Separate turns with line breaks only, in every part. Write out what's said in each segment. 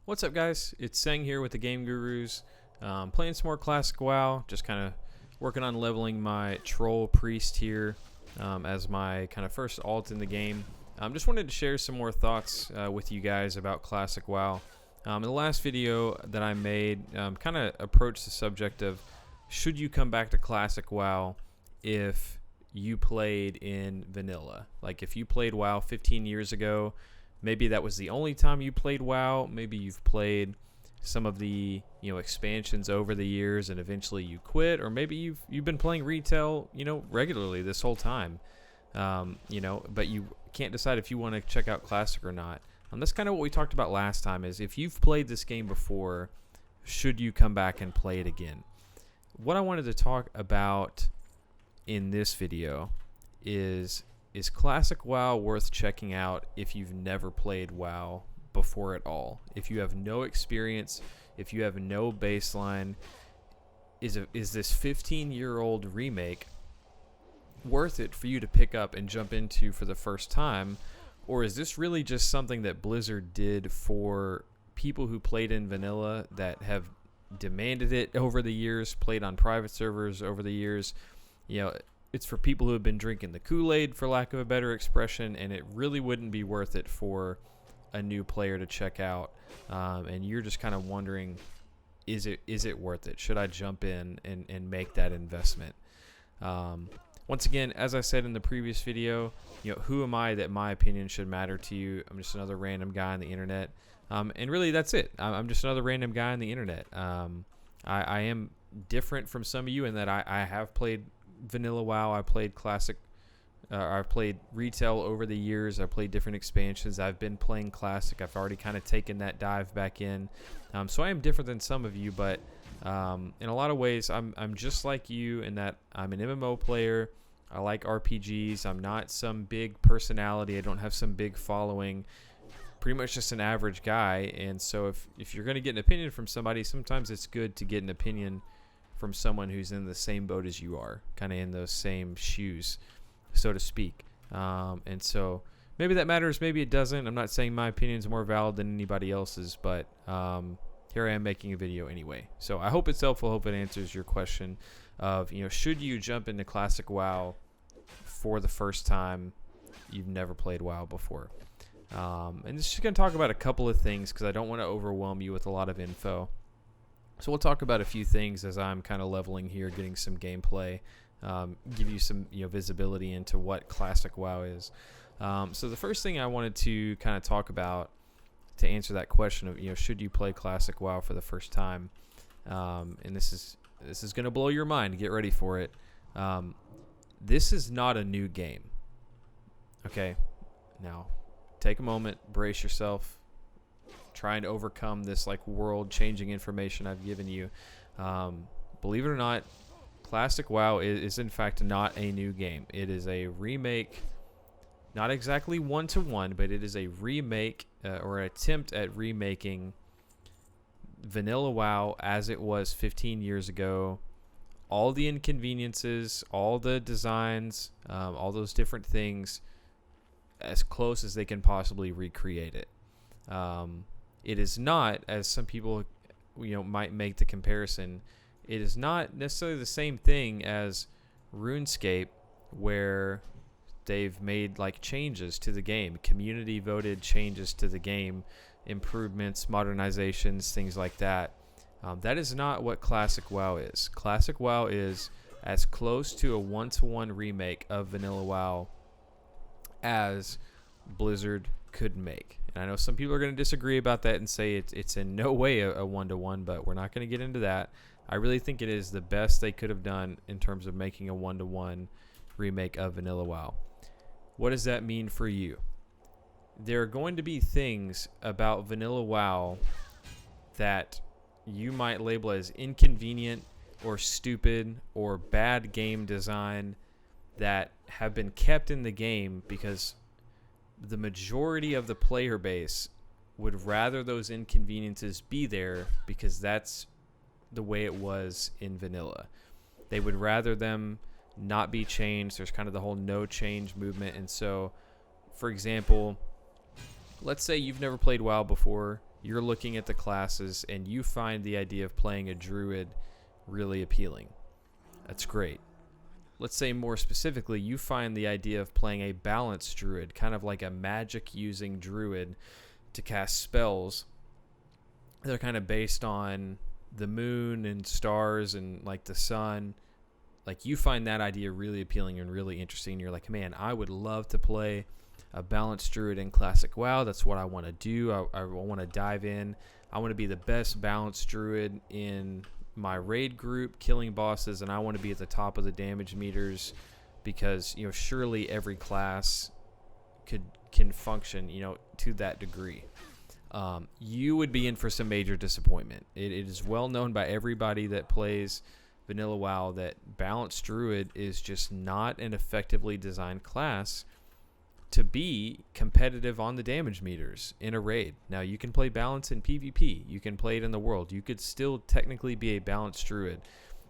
What's up, guys? It's Sang here with the Game Gurus. Playing some more Classic WoW, just kind of working on leveling my Troll Priest here as my kind of first alt in the game. Just wanted to share some more thoughts with you guys about Classic WoW. In the last video that I made, kind of approached the subject of should you come back to Classic WoW if you played in Vanilla? Like if you played WoW 15 years ago, maybe that was the only time you played WoW. Maybe you've played some of the expansions over the years and eventually you quit, or maybe you've been playing retail regularly this whole time, but you can't decide if you want to check out Classic or not. That's kind of what we talked about last time, is if you've played this game before, should you come back and play it again? What I wanted to talk about in this video is Classic WoW worth checking out if you've never played WoW before at all? If you have no experience, if you have no baseline, is this 15-year-old remake worth it for you to pick up and jump into for the first time? Or is this really just something that Blizzard did for people who played in Vanilla that have demanded it over the years, played on private servers over the years? It's for people who have been drinking the Kool-Aid, for lack of a better expression, and it really wouldn't be worth it for a new player to check out. And you're just kind of wondering, is it worth it? Should I jump in and make that investment? Once again, as I said in the previous video, who am I that my opinion should matter to you? I'm just another random guy on the internet. And really, that's it. I'm just another random guy on the internet. I am different from some of you in that I have played Vanilla WoW. I played Classic. I've played retail over the years. I've played different expansions. I've been playing Classic. I've already kind of taken that dive back in. So I am different than some of you, but in a lot of ways, I'm just like you in that I'm an MMO player. I like RPGs. I'm not some big personality. I don't have some big following. Pretty much just an average guy. And so if you're going to get an opinion from somebody, sometimes it's good to get an opinion from someone who's in the same boat as you are, kind of in those same shoes, so to speak. And so maybe that matters, maybe it doesn't. I'm not saying my opinion is more valid than anybody else's, but here I am making a video anyway. So I hope it's helpful. I hope it answers your question of, should you jump into Classic WoW for the first time? You've never played WoW before. And this is going to talk about a couple of things because I don't want to overwhelm you with a lot of info. So we'll talk about a few things as I'm kind of leveling here, getting some gameplay, give you some visibility into what Classic WoW is. So the first thing I wanted to kind of talk about to answer that question of should you play Classic WoW for the first time, and this is going to blow your mind. Get ready for it. This is not a new game. Okay, now take a moment, brace yourself. Trying to overcome this world-changing information I've given you. Believe it or not, Classic WoW is in fact not a new game. It is a remake, not exactly one-to-one, but it is a remake or attempt at remaking Vanilla WoW as it was 15 years ago. All the inconveniences, all the designs, all those different things, as close as they can possibly recreate it. It is not, as some people might make the comparison, it is not necessarily the same thing as RuneScape, where they've made changes to the game, community voted changes to the game, improvements, modernizations, things like that. That is not what Classic WoW is. Classic WoW is as close to a one-to-one remake of Vanilla WoW as Blizzard could make. And I know some people are going to disagree about that and say it's in no way a one-to-one, but we're not going to get into that. I really think it is the best they could have done in terms of making a one-to-one remake of Vanilla WoW. What does that mean for you? There are going to be things about Vanilla WoW that you might label as inconvenient or stupid or bad game design that have been kept in the game because the majority of the player base would rather those inconveniences be there because that's the way it was in Vanilla. They would rather them not be changed. There's kind of the whole no change movement. And so, for example, let's say you've never played WoW before. you're looking at the classes and you find the idea of playing a druid really appealing. That's great. Let's say more specifically, you find the idea of playing a balanced druid, kind of like a magic using druid to cast spells. They're kind of based on the moon and stars and like the sun. Like, you find that idea really appealing and really interesting. You're like, man, I would love to play a balanced druid in Classic WoW. That's what I want to do. I want to dive in. I want to be the best balanced druid in my raid group, killing bosses, and I want to be at the top of the damage meters, because surely every class can function to that degree. You would be in for some major disappointment. It is well known by everybody that plays vanilla WoW that balanced druid is just not an effectively designed class to be competitive on the damage meters in a raid. Now, you can play balance in PvP. You can play it in the world. You could still technically be a balanced druid.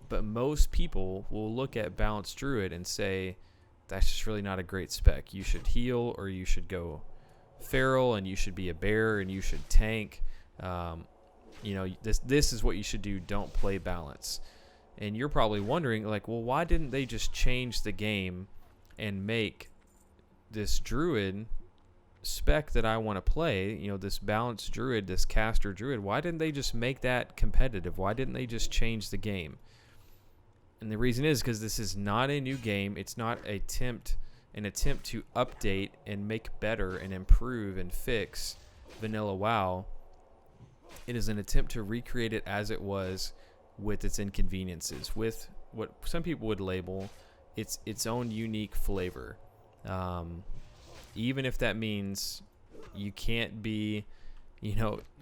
But most people will look at balanced druid and say, that's just really not a great spec. You should heal, or you should go feral, and you should be a bear, and you should tank. This is what you should do. Don't play balance. And you're probably wondering, like, well, why didn't they just change the game and make this druid spec that I want to play, this balanced druid, this caster druid, why didn't they just make that competitive? Why didn't they just change the game? And the reason is because this is not a new game. It's not an attempt to update and make better and improve and fix vanilla WoW. It is an attempt to recreate it as it was, with its inconveniences, with what some people would label its own unique flavor. Even if that means you can't be,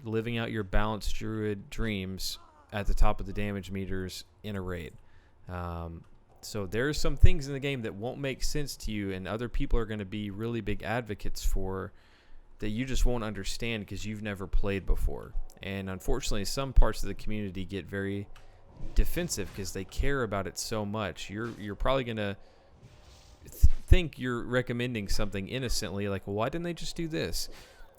living out your balanced druid dreams at the top of the damage meters in a raid. So there's some things in the game that won't make sense to you, and other people are going to be really big advocates for, that you just won't understand because you've never played before. And unfortunately, some parts of the community get very defensive because they care about it so much. You're probably going to think you're recommending something innocently, like, well, why didn't they just do this?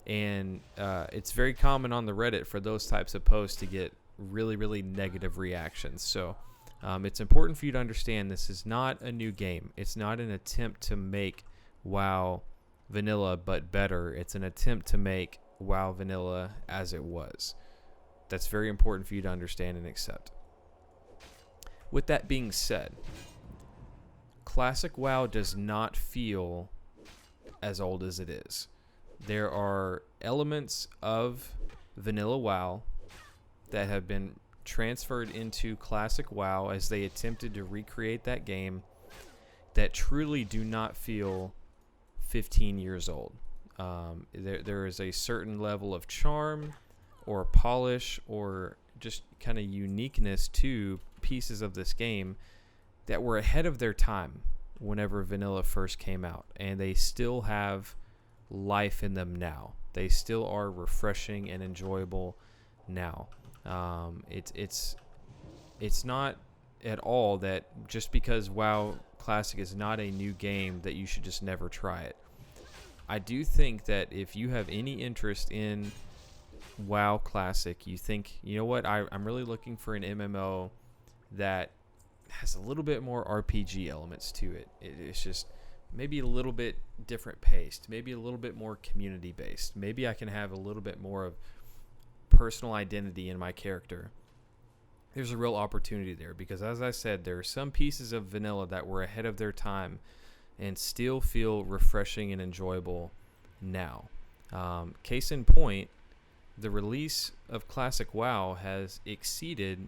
And it's very common on the Reddit for those types of posts to get really, really negative reactions. So it's important for you to understand this is not a new game. It's not an attempt to make WoW vanilla but better. It's an attempt to make WoW vanilla as it was. That's very important for you to understand and accept. With that being said, Classic WoW does not feel as old as it is. There are elements of vanilla WoW that have been transferred into Classic WoW as they attempted to recreate that game that truly do not feel 15 years old. There is a certain level of charm or polish or just kind of uniqueness to pieces of this game that were ahead of their time whenever vanilla first came out, and they still have life in them now. They still are refreshing and enjoyable now. It's not at all that just because WoW Classic is not a new game that you should just never try it. I do think that if you have any interest in WoW Classic, you think, you know what, I'm really looking for an MMO that has a little bit more RPG elements to it. It's just maybe a little bit different paced, maybe a little bit more community based. Maybe I can have a little bit more of personal identity in my character. There's a real opportunity there because, as I said, there are some pieces of vanilla that were ahead of their time and still feel refreshing and enjoyable now. Case in point, the release of Classic WoW has exceeded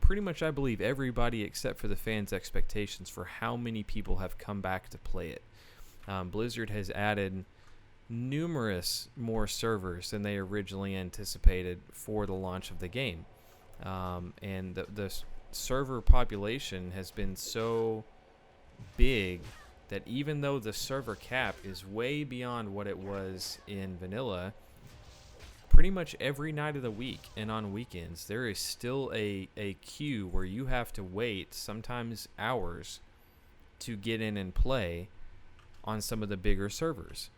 pretty much, I believe, everybody except for the fans' expectations for how many people have come back to play it. Blizzard has added numerous more servers than they originally anticipated for the launch of the game. And the server population has been so big that even though the server cap is way beyond what it was in vanilla, pretty much every night of the week and on weekends, there is still a queue where you have to wait, sometimes hours, to get in and play on some of the bigger servers.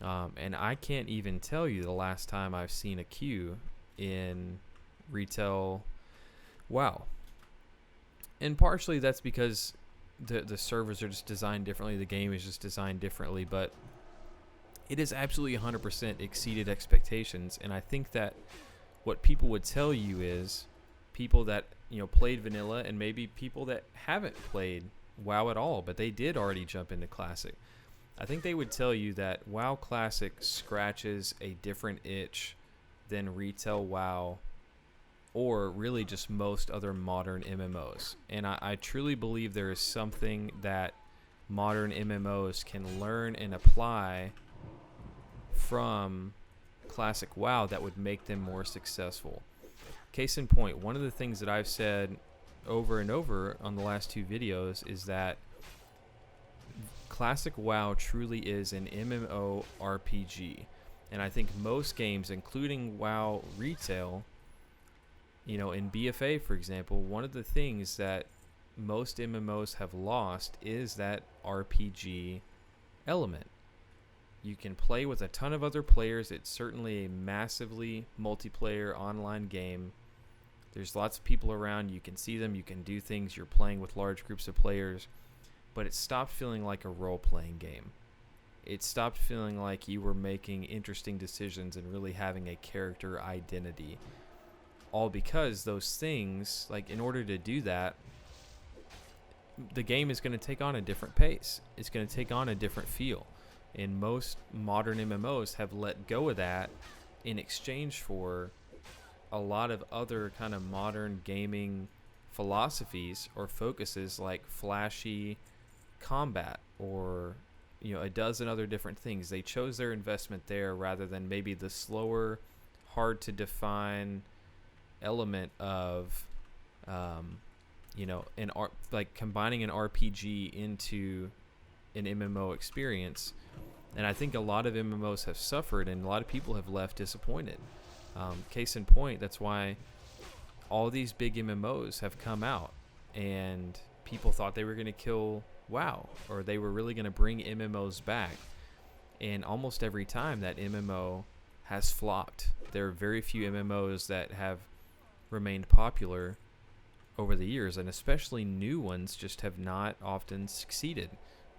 And I can't even tell you the last time I've seen a queue in retail WoW. And partially that's because the servers are just designed differently. The game is just designed differently. But it has absolutely 100% exceeded expectations. And I think that what people would tell you is people that played vanilla, and maybe people that haven't played WoW at all, but they did already jump into Classic. I think they would tell you that WoW Classic scratches a different itch than retail WoW, or really just most other modern MMOs. And I truly believe there is something that modern MMOs can learn and apply from Classic WoW that would make them more successful. Case in point, one of the things that I've said over and over on the last 2 videos is that Classic WoW truly is an MMO RPG. And I think most games, including WoW Retail, in BFA, for example, one of the things that most MMOs have lost is that RPG element. You can play with a ton of other players. It's certainly a massively multiplayer online game. There's lots of people around. You can see them. You can do things. You're playing with large groups of players. But it stopped feeling like a role-playing game. It stopped feeling like you were making interesting decisions and really having a character identity. All because those things, like, in order to do that, the game is going to take on a different pace. It's going to take on a different feel. And most modern MMOs have let go of that in exchange for a lot of other kind of modern gaming philosophies or focuses, like flashy combat or a dozen other different things. They chose their investment there rather than maybe the slower, hard to define element of like combining an RPG into an MMO experience. And I think a lot of MMOs have suffered, and a lot of people have left disappointed. Case in point, that's why all these big MMOs have come out, and people thought they were going to kill WoW, or they were really going to bring MMOs back. And almost every time that MMO has flopped. There are very few MMOs that have remained popular over the years, and especially new ones just have not often succeeded.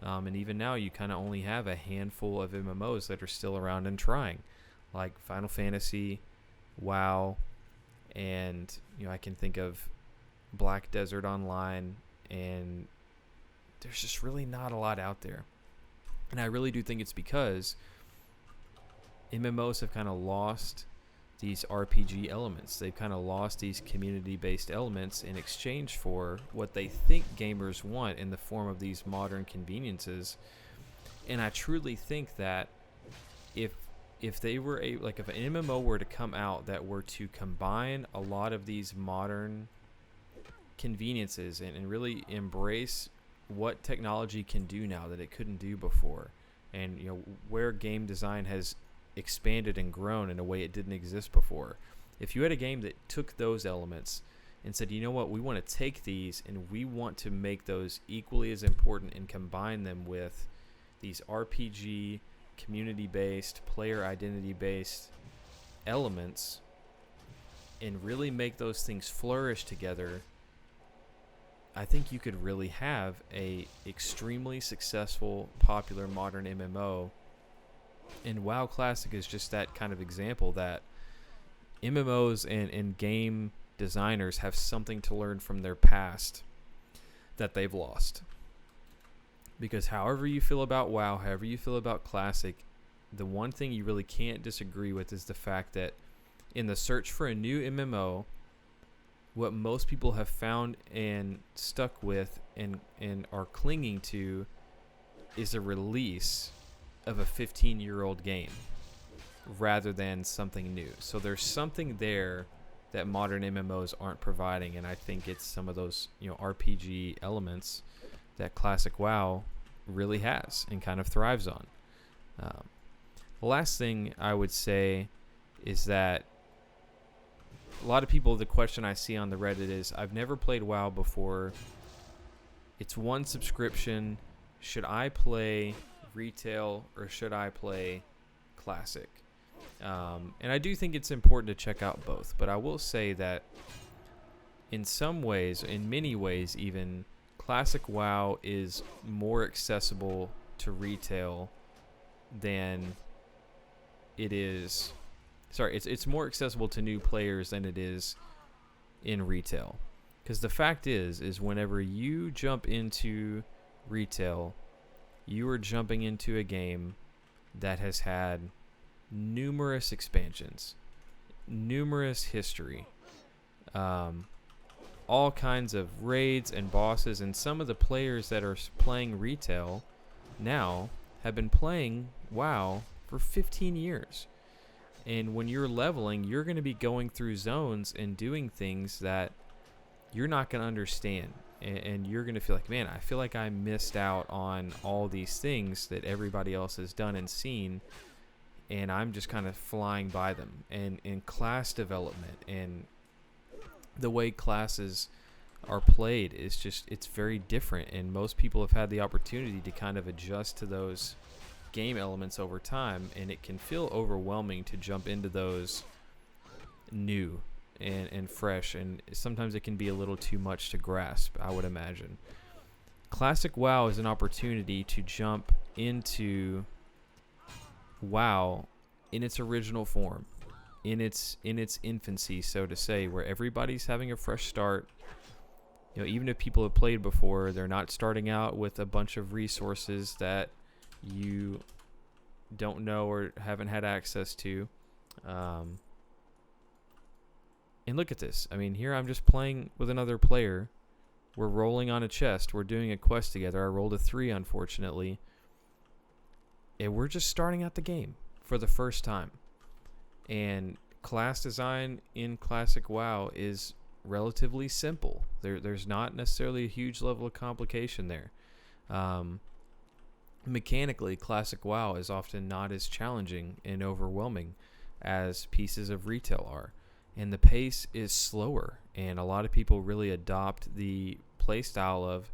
And even now, you kind of only have a handful of MMOs that are still around and trying, like Final Fantasy, WoW, and I can think of Black Desert Online, and there's just really not a lot out there. And I really do think it's because MMOs have kind of lost these RPG elements. They've kind of lost these community-based elements in exchange for what they think gamers want in the form of these modern conveniences. And I truly think that if they were if an MMO were to come out that were to combine a lot of these modern conveniences and really embrace what technology can do now that it couldn't do before, and where game design has expanded and grown in a way it didn't exist before. If you had a game that took those elements and said, we want to take these and we want to make those equally as important and combine them with these RPG, community-based, player identity-based elements, and really make those things flourish together, I think you could really have a extremely successful, popular modern MMO. And WoW Classic is just that kind of example that MMOs and game designers have something to learn from their past that they've lost. Because however you feel about WoW, however you feel about Classic, the one thing you really can't disagree with is the fact that in the search for a new MMO, what most people have found and stuck with and are clinging to is a release of a 15-year-old game rather than something new. So there's something there that modern MMOs aren't providing, and I think it's some of those RPG elements that Classic WoW really has and kind of thrives on. The last thing I would say is that a lot of people, the question I see on the Reddit is, I've never played WoW before. It's one subscription. Should I play retail or should I play Classic. And I do think it's important to check out both, but I will say that in some ways, in many ways even, Classic WoW is more accessible to retail than it is. Sorry, it's more accessible to new players than it is in retail. Because the fact is whenever you jump into retail, you are jumping into a game that has had numerous expansions, numerous history, all kinds of raids and bosses, and some of the players that are playing retail now have been playing WoW for 15 years. And when you're leveling, you're going to be going through zones and doing things that you're not going to understand. And you're going to feel like, man, I feel like I missed out on all these things that everybody else has done and seen, and I'm just kind of flying by them. And in class development and the way classes are played is just, it's very different, and most people have had the opportunity to kind of adjust to those game elements over time, and it can feel overwhelming to jump into those new and fresh, and sometimes it can be a little too much to grasp, I would imagine. Classic WoW is an opportunity to jump into WoW in its original form, in its infancy, so to say, where everybody's having a fresh start. You know, even if people have played before, they're not starting out with a bunch of resources that you don't know or haven't had access to. And look at this. I mean, here I'm just playing with another player. We're rolling on a chest. We're doing a quest together. I rolled a 3, unfortunately. And we're just starting out the game for the first time. And class design in Classic WoW is relatively simple. There's not necessarily a huge level of complication there. Mechanically, Classic WoW is often not as challenging and overwhelming as pieces of retail are. And the pace is slower, and a lot of people really adopt the play style of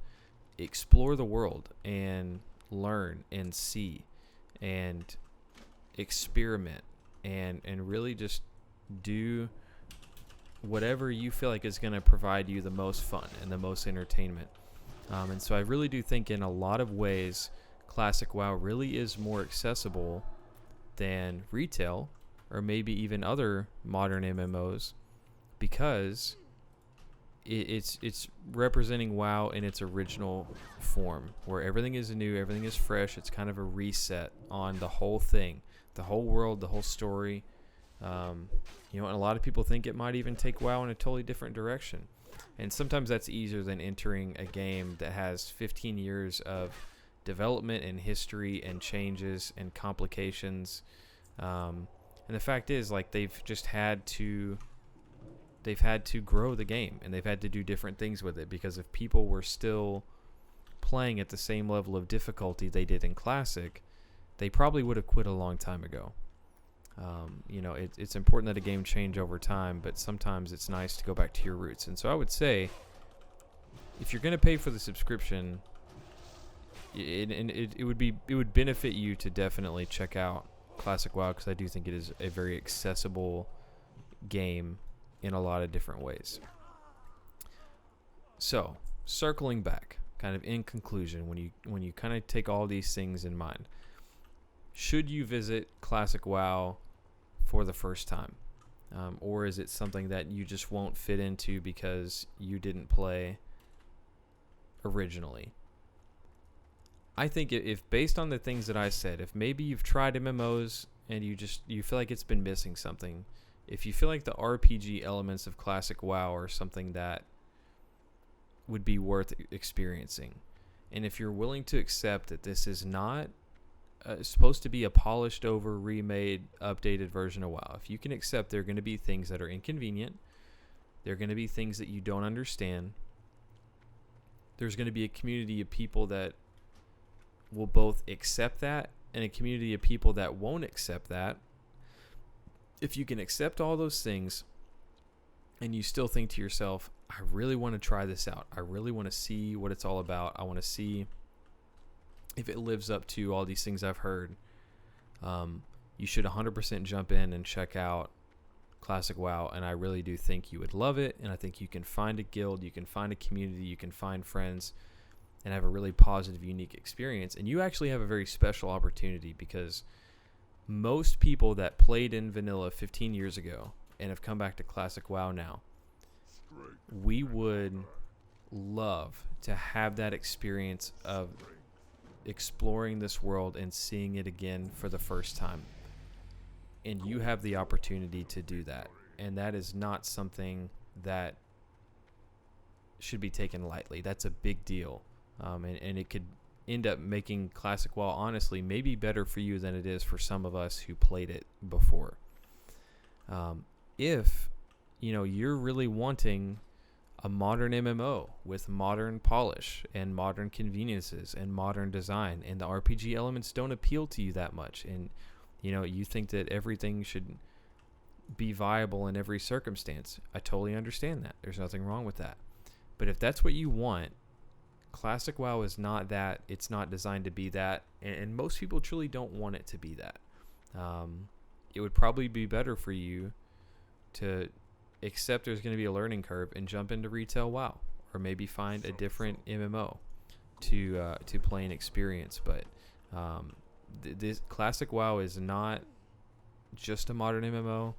explore the world and learn and see and experiment and really just do whatever you feel like is going to provide you the most fun and the most entertainment. And so I really do think in a lot of ways Classic WoW really is more accessible than retail, or maybe even other modern MMOs, because it's representing WoW in its original form, where everything is new, everything is fresh. It's kind of a reset on the whole thing, the whole world, the whole story. And a lot of people think it might even take WoW in a totally different direction. And sometimes that's easier than entering a game that has 15 years of development and history and changes and complications. And the fact is, like, they've had to grow the game, and they've had to do different things with it, because if people were still playing at the same level of difficulty they did in Classic, they probably would have quit a long time ago. It's important that a game change over time, but sometimes it's nice to go back to your roots. And so I would say, if you're going to pay for the subscription, it would benefit you to definitely check out Classic WoW, because I do think it is a very accessible game in a lot of different ways. So, circling back, kind of in conclusion, when you kind of take all these things in mind, should you visit Classic WoW for the first time? Or is it something that you just won't fit into because you didn't play originally? I think if based on the things that I said, if maybe you've tried MMOs and you feel like it's been missing something, if you feel like the RPG elements of Classic WoW are something that would be worth experiencing, and if you're willing to accept that this is not supposed to be a polished over, remade, updated version of WoW, if you can accept there are going to be things that are inconvenient, there are going to be things that you don't understand, there's going to be a community of people that will both accept that and a community of people that won't accept that. If you can accept all those things and you still think to yourself, I really want to try this out, I really want to see what it's all about, I want to see if it lives up to all these things I've heard, you should 100% jump in and check out Classic WoW, and I really do think you would love it, and I think you can find a guild, you can find a community, you can find friends, and have a really positive, unique experience. And you actually have a very special opportunity, because most people that played in vanilla 15 years ago and have come back to Classic WoW now, we would love to have that experience of exploring this world and seeing it again for the first time. And you have the opportunity to do that. And that is not something that should be taken lightly. That's a big deal. And it could end up making Classic WoW, honestly, maybe better for you than it is for some of us who played it before. If, you're really wanting a modern MMO with modern polish and modern conveniences and modern design, and the RPG elements don't appeal to you that much, and you think that everything should be viable in every circumstance, I totally understand that. There's nothing wrong with that. But if that's what you want, Classic WoW is not that. It's not designed to be that, and most people truly don't want it to be that. It would probably be better for you to accept there's going to be a learning curve and jump into retail WoW, or maybe find a different MMO to play and experience. But this Classic WoW is not just a modern MMO.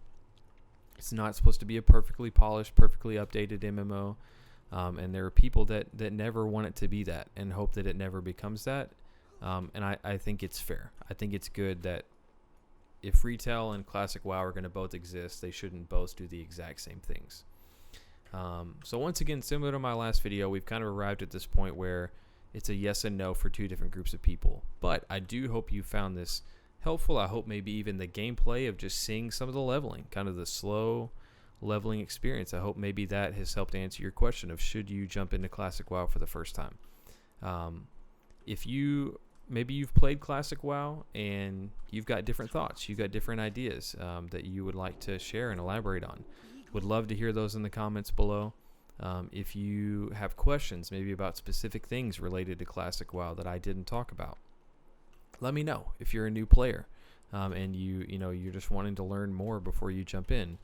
It's not supposed to be a perfectly polished, perfectly updated MMO. And there are people that never want it to be that and hope that it never becomes that. And I think it's fair. I think it's good that if retail and Classic WoW are going to both exist, they shouldn't both do the exact same things. So once again, similar to my last video, we've kind of arrived at this point where it's a yes and no for two different groups of people. But I do hope you found this helpful. I hope maybe even the gameplay of just seeing some of the leveling, kind of the slow leveling experience, I hope maybe that has helped answer your question of should you jump into Classic WoW for the first time. If maybe you've played Classic WoW and you've got different thoughts, you've got different ideas that you would like to share and elaborate on, would love to hear those in the comments below. If you have questions maybe about specific things related to Classic WoW that I didn't talk about, let me know. If you're a new player and you're just wanting to learn more before you jump in,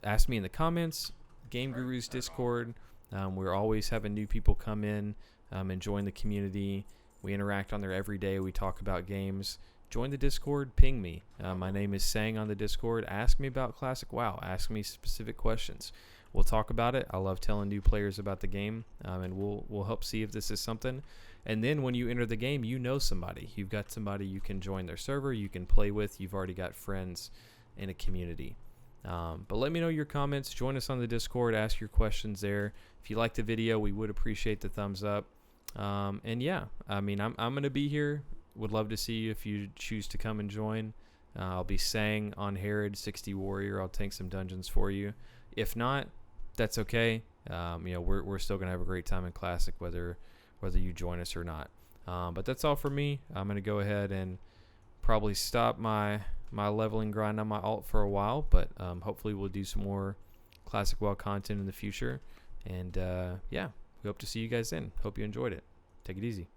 ask me in the comments. Game Gurus Discord, we're always having new people come in and join the community. We interact on there every day. We talk about games. Join the Discord, ping me. My name is Sang on the Discord. Ask me about Classic WoW. Ask me specific questions. We'll talk about it. I love telling new players about the game, and we'll help see if this is something. And then when you enter the game, you know somebody. You've got somebody you can join their server, you can play with. You've already got friends in a community. But let me know your comments. Join us on the Discord. Ask your questions there. If you liked the video, we would appreciate the thumbs up. And yeah, I'm going to be here. Would love to see you if you choose to come and join. I'll be Sang on Herod 60 Warrior. I'll tank some dungeons for you. If not, that's okay. We're still gonna have a great time in Classic, whether you join us or not. But that's all for me. I'm gonna go ahead and probably stop my leveling grind on my alt for a while, but hopefully we'll do some more Classic WoW content in the future. And yeah, we hope to see you guys then. Hope you enjoyed it. Take it easy.